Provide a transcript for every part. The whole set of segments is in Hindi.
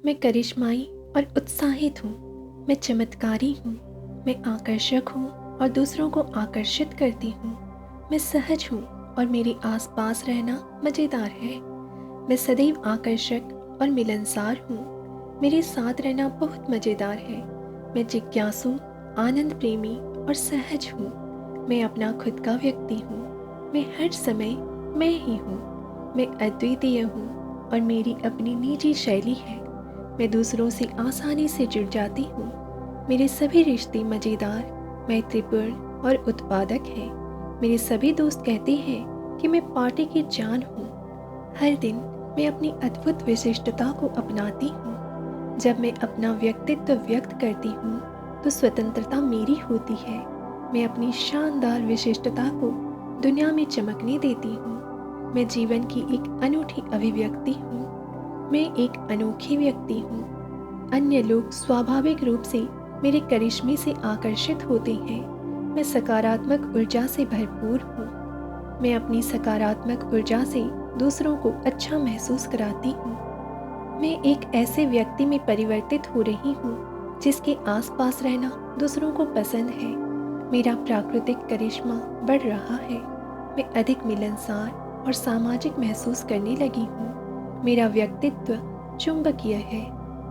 मैं करिश्माई और उत्साहित हूँ। मैं चमत्कारी हूँ। मैं आकर्षक हूँ और दूसरों को आकर्षित करती हूँ। मैं सहज हूँ और मेरे आसपास रहना मज़ेदार है। मैं सदैव आकर्षक और मिलनसार हूँ। मेरे साथ रहना बहुत मज़ेदार है। मैं जिज्ञासु, आनंद प्रेमी और सहज हूँ। मैं अपना खुद का व्यक्ति हूँ। मैं हर समय मैं ही हूँ। मैं अद्वितीय हूँ और मेरी अपनी निजी शैली है। मैं दूसरों से आसानी से जुड़ जाती हूँ। मेरे सभी रिश्ते मज़ेदार, मैत्रीपूर्ण और उत्पादक हैं। मेरे सभी दोस्त कहते हैं कि मैं पार्टी की जान हूँ। हर दिन मैं अपनी अद्भुत विशिष्टता को अपनाती हूँ। जब मैं अपना व्यक्तित्व व्यक्त करती हूँ तो स्वतंत्रता मेरी होती है। मैं अपनी शानदार विशिष्टता को दुनिया में चमकने देती हूँ। मैं जीवन की एक अनूठी अभिव्यक्ति हूँ। मैं एक अनोखी व्यक्ति हूँ। अन्य लोग स्वाभाविक रूप से मेरे करिश्मे से आकर्षित होते हैं। मैं सकारात्मक ऊर्जा से भरपूर हूँ। मैं अपनी सकारात्मक ऊर्जा से दूसरों को अच्छा महसूस कराती हूँ। मैं एक ऐसे व्यक्ति में परिवर्तित हो रही हूँ जिसके आसपास रहना दूसरों को पसंद है। मेरा प्राकृतिक करिश्मा बढ़ रहा है। मैं अधिक मिलनसार और सामाजिक महसूस करने लगी हूँ। मेरा व्यक्तित्व चुंबकीय है।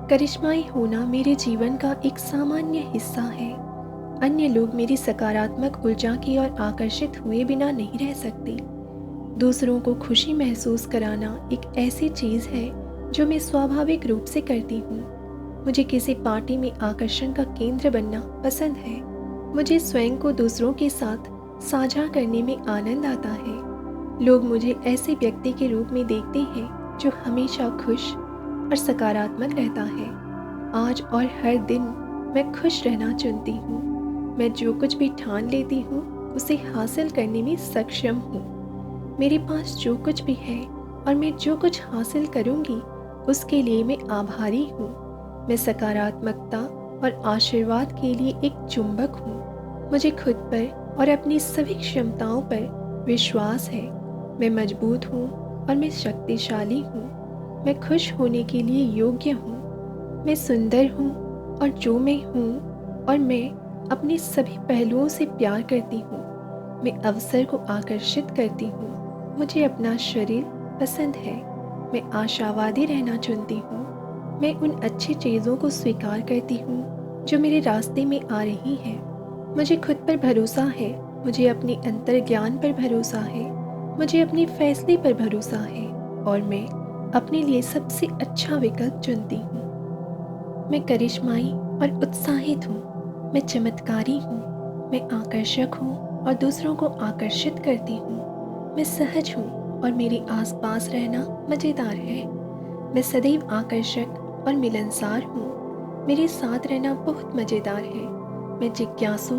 करिश्माई होना मेरे जीवन का एक सामान्य हिस्सा है। अन्य लोग मेरी सकारात्मक ऊर्जा की ओर आकर्षित हुए बिना नहीं रह सकते। दूसरों को खुशी महसूस कराना एक ऐसी चीज़ है जो मैं स्वाभाविक रूप से करती हूँ। मुझे किसी पार्टी में आकर्षण का केंद्र बनना पसंद है। मुझे स्वयं को दूसरों के साथ साझा करने में आनंद आता है। लोग मुझे ऐसे व्यक्ति के रूप में देखते हैं जो हमेशा खुश और सकारात्मक रहता है। आज और हर दिन मैं खुश रहना चुनती हूँ। मैं जो कुछ भी ठान लेती हूँ उसे हासिल करने में सक्षम हूँ। मेरे पास जो कुछ भी है और मैं जो कुछ हासिल करूँगी उसके लिए मैं आभारी हूँ। मैं सकारात्मकता और आशीर्वाद के लिए एक चुंबक हूँ। मुझे खुद पर और अपनी सभी क्षमताओं पर विश्वास है। मैं मजबूत हूँ और मैं शक्तिशाली हूँ। मैं खुश होने के लिए योग्य हूँ। मैं सुंदर हूँ और जो मैं हूँ और मैं अपने सभी पहलुओं से प्यार करती हूँ। मैं अवसर को आकर्षित करती हूँ। मुझे अपना शरीर पसंद है। मैं आशावादी रहना चुनती हूँ। मैं उन अच्छी चीज़ों को स्वीकार करती हूँ जो मेरे रास्ते में आ रही हैं। मुझे खुद पर भरोसा है। मुझे अपने अंतर्ज्ञान पर भरोसा है। मुझे अपने फैसले पर भरोसा है और मैं अपने लिए सबसे अच्छा विकल्प चुनती हूँ। मैं करिश्माई और उत्साहित हूँ। मैं चमत्कारी हूँ। मैं आकर्षक हूँ और दूसरों को आकर्षित करती हूँ। मैं सहज हूँ और मेरे आसपास रहना मज़ेदार है। मैं सदैव आकर्षक और मिलनसार हूँ। मेरे साथ रहना बहुत मज़ेदार है। मैं जिज्ञासु,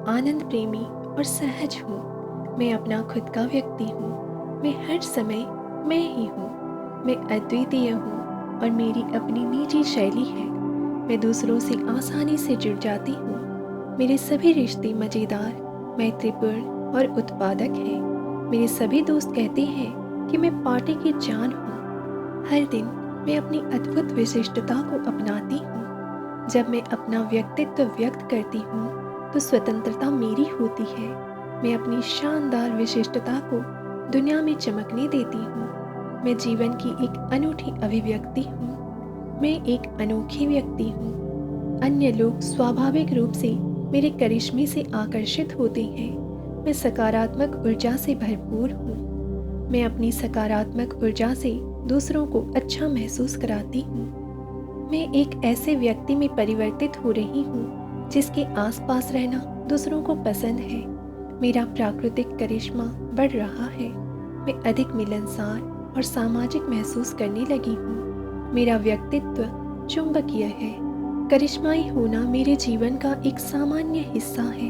आनंद प्रेमी और सहज हूँ। मैं अपना खुद का व्यक्ति हूँ। मैं हर समय मैं ही हूँ। मैं अद्वितीय हूँ और मेरी अपनी निजी शैली है। मैं दूसरों से आसानी से जुड़ जाती हूँ। मेरे सभी रिश्ते मज़ेदार, मैत्रीपूर्ण और उत्पादक हैं। मेरे सभी दोस्त कहते हैं कि मैं पार्टी की जान हूँ। हर दिन मैं अपनी अद्भुत विशिष्टता को अपनाती हूँ। जब मैं अपना व्यक्तित्व व्यक्त करती हूँ तो स्वतंत्रता मेरी होती है। मैं अपनी शानदार विशिष्टता को दुनिया में चमकने देती हूँ। मैं जीवन की एक अनूठी अभिव्यक्ति हूँ। मैं एक अनोखी व्यक्ति हूँ। अन्य लोग स्वाभाविक रूप से मेरे करिश्मे से आकर्षित होते हैं। मैं सकारात्मक ऊर्जा से भरपूर हूँ। मैं अपनी सकारात्मक ऊर्जा से दूसरों को अच्छा महसूस कराती हूँ। मैं एक ऐसे व्यक्ति में परिवर्तित हो रही हूँ जिसके आसपास रहना दूसरों को पसंद है। मेरा प्राकृतिक करिश्मा बढ़ रहा है। मैं अधिक मिलनसार और सामाजिक महसूस करने लगी हूँ। मेरा व्यक्तित्व चुंबकीय है। करिश्माई होना मेरे जीवन का एक सामान्य हिस्सा है।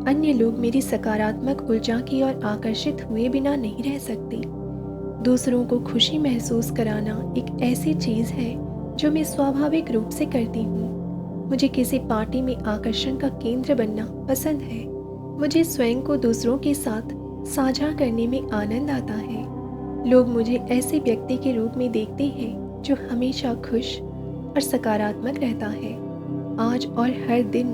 अन्य लोग मेरी सकारात्मक ऊर्जा की ओर आकर्षित हुए बिना नहीं रह सकते। दूसरों को खुशी महसूस कराना एक ऐसी चीज़ है जो मैं स्वाभाविक रूप से करती हूँ। मुझे किसी पार्टी में आकर्षण का केंद्र बनना पसंद है। मुझे स्वयं को दूसरों के साथ साझा करने में आनंद आता है। लोग मुझे ऐसे व्यक्ति के रूप में देखते हैं जो हमेशा खुश और सकारात्मक रहता है। आज और हर दिन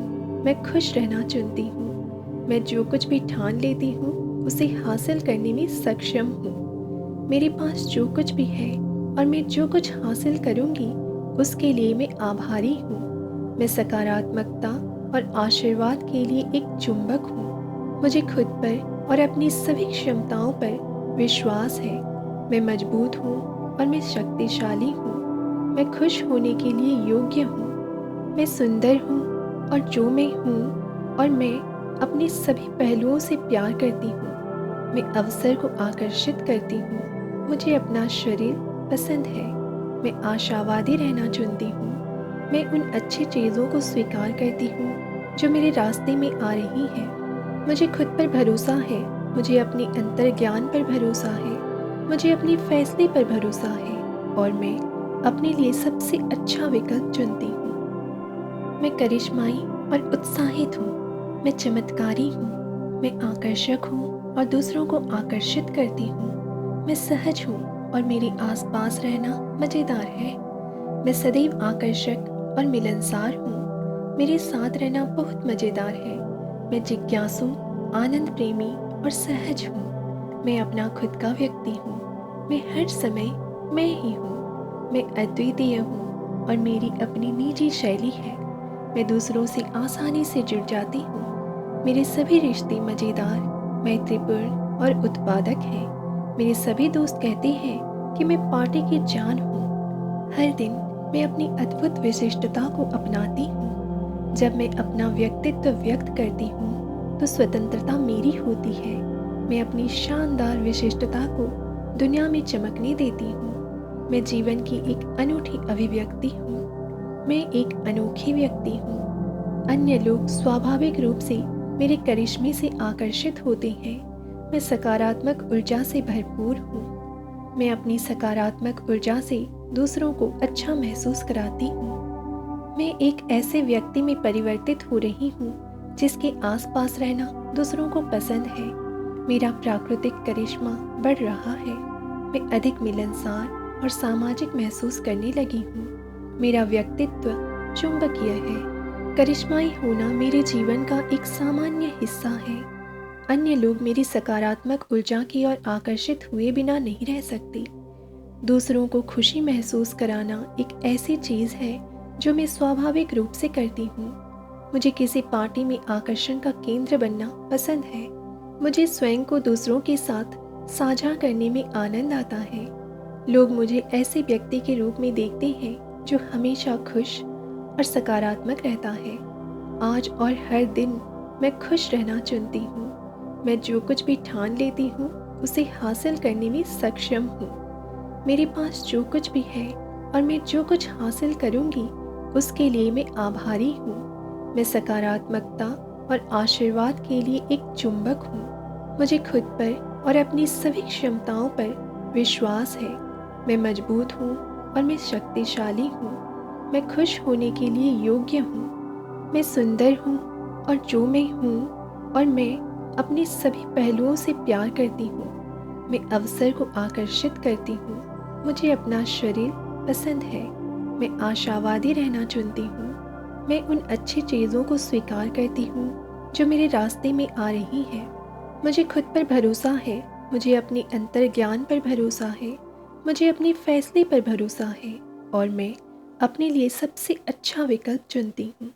मैं खुश रहना चुनती हूँ। मैं जो कुछ भी ठान लेती हूँ उसे हासिल करने में सक्षम हूँ। मेरे पास जो कुछ भी है और मैं जो कुछ हासिल करूँगी उसके लिए मैं आभारी हूँ। मैं सकारात्मकता और आशीर्वाद के लिए एक चुंबक हूँ। मुझे खुद पर और अपनी सभी क्षमताओं पर विश्वास है। मैं मजबूत हूँ और मैं शक्तिशाली हूँ। मैं खुश होने के लिए योग्य हूँ। मैं सुंदर हूँ और जो मैं हूँ और मैं अपने सभी पहलुओं से प्यार करती हूँ। मैं अवसर को आकर्षित करती हूँ। मुझे अपना शरीर पसंद है। मैं आशावादी रहना चुनती हूँ। मैं उन अच्छी चीज़ों को स्वीकार करती हूँ जो मेरे रास्ते में आ रही हैं। मुझे खुद पर भरोसा है। मुझे अपने अंतर्ज्ञान पर भरोसा है। मुझे अपने फैसले पर भरोसा है और मैं अपने लिए सबसे अच्छा विकल्प चुनती हूँ। मैं करिश्माई और उत्साहित हूँ। मैं चमत्कारी हूँ। मैं आकर्षक हूँ और दूसरों को आकर्षित करती हूँ। मैं सहज हूँ और मेरे आसपास रहना मज़ेदार है। मैं सदैव आकर्षक और मिलनसार हूँ। मेरे साथ रहना बहुत मज़ेदार है। मैं जिज्ञासु, आनंद प्रेमी और सहज हूँ। मैं अपना खुद का व्यक्ति हूँ। मैं हर समय मैं ही हूँ। मैं अद्वितीय हूँ और मेरी अपनी निजी शैली है। मैं दूसरों से आसानी से जुड़ जाती हूँ। मेरे सभी रिश्ते मज़ेदार, मैत्रीपूर्ण और उत्पादक हैं। मेरे सभी दोस्त कहते हैं कि मैं पार्टी की जान हूँ। हर दिन मैं अपनी अद्भुत विशिष्टता को अपनाती हूँ। जब मैं अपना व्यक्तित्व व्यक्त करती हूँ तो स्वतंत्रता मेरी होती है। मैं अपनी शानदार विशिष्टता को दुनिया में चमकने देती हूँ। मैं जीवन की एक अनूठी अभिव्यक्ति हूँ। मैं एक अनोखी व्यक्ति हूँ। अन्य लोग स्वाभाविक रूप से मेरे करिश्मे से आकर्षित होते हैं। मैं सकारात्मक ऊर्जा से भरपूर हूँ। मैं अपनी सकारात्मक ऊर्जा से दूसरों को अच्छा महसूस कराती हूँ। मैं एक ऐसे व्यक्ति में परिवर्तित हो रही हूँ जिसके आसपास रहना दूसरों को पसंद है। मेरा प्राकृतिक करिश्मा बढ़ रहा है। मैं अधिक मिलनसार और सामाजिक महसूस करने लगी हूँ। मेरा व्यक्तित्व चुंबकीय है। करिश्माई होना मेरे जीवन का एक सामान्य हिस्सा है। अन्य लोग मेरी सकारात्मक ऊर्जा की ओर आकर्षित हुए बिना नहीं रह सकते। दूसरों को खुशी महसूस कराना एक ऐसी चीज़ है जो मैं स्वाभाविक रूप से करती हूँ। मुझे किसी पार्टी में आकर्षण का केंद्र बनना पसंद है। मुझे स्वयं को दूसरों के साथ साझा करने में आनंद आता है। लोग मुझे ऐसे व्यक्ति के रूप में देखते हैं जो हमेशा खुश और सकारात्मक रहता है। आज और हर दिन मैं खुश रहना चुनती हूँ। मैं जो कुछ भी ठान लेती हूँ उसे हासिल करने में सक्षम हूँ। मेरे पास जो कुछ भी है और मैं जो कुछ हासिल करूँगी उसके लिए मैं आभारी हूँ। मैं सकारात्मकता और आशीर्वाद के लिए एक चुंबक हूँ। मुझे खुद पर और अपनी सभी क्षमताओं पर विश्वास है। मैं मजबूत हूँ और मैं शक्तिशाली हूँ। मैं खुश होने के लिए योग्य हूँ। मैं सुंदर हूँ और जो मैं हूँ और मैं अपने सभी पहलुओं से प्यार करती हूँ। मैं अवसर को आकर्षित करती हूँ। मुझे अपना शरीर पसंद है। मैं आशावादी रहना चुनती हूँ। मैं उन अच्छी चीज़ों को स्वीकार करती हूँ जो मेरे रास्ते में आ रही हैं। मुझे खुद पर भरोसा है। मुझे अपने अंतर्ज्ञान पर भरोसा है। मुझे अपने फैसले पर भरोसा है और मैं अपने लिए सबसे अच्छा विकल्प चुनती हूँ।